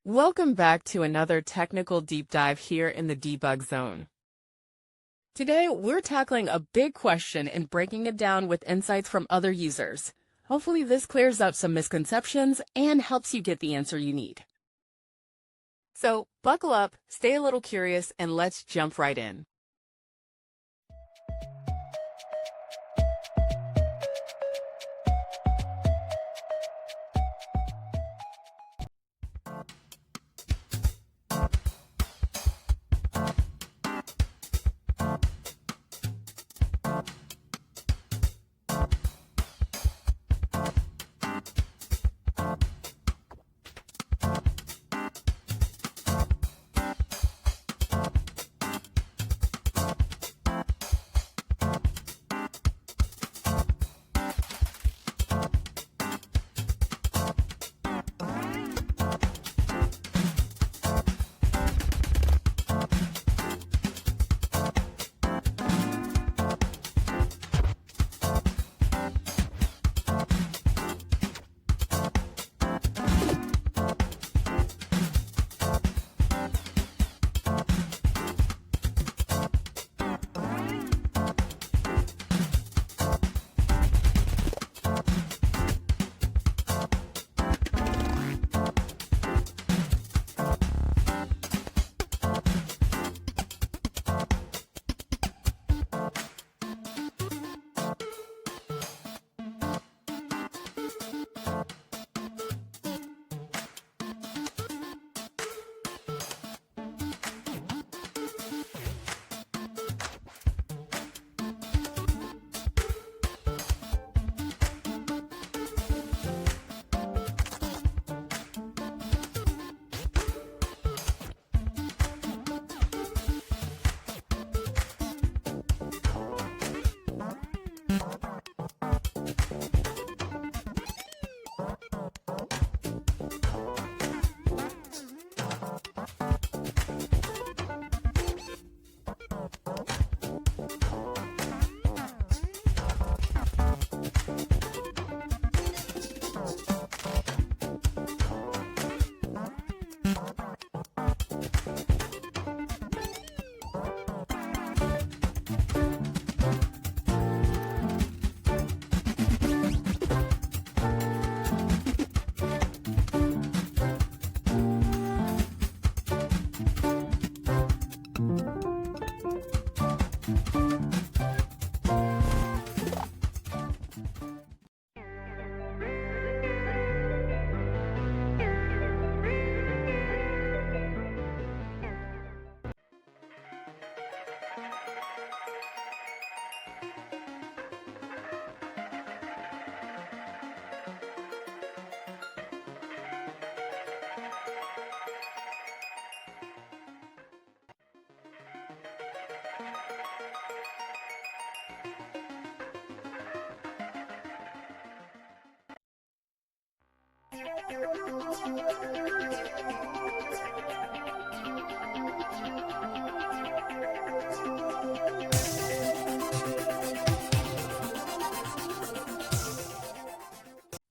Welcome back to another technical deep dive here in the debug zone. Today, we're tackling a big question and breaking it down with insights from other users. Hopefully this clears up some misconceptions and helps you get the answer you need. So buckle up, stay a little curious, and let's jump right in.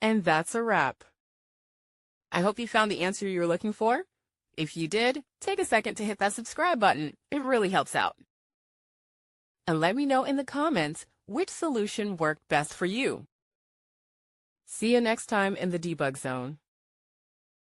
And that's a wrap. I hope you found the answer you were looking for. If you did, take a second to hit that subscribe button. It really helps out. And let me know in the comments which solution worked best for you. See you next time in the debug zone.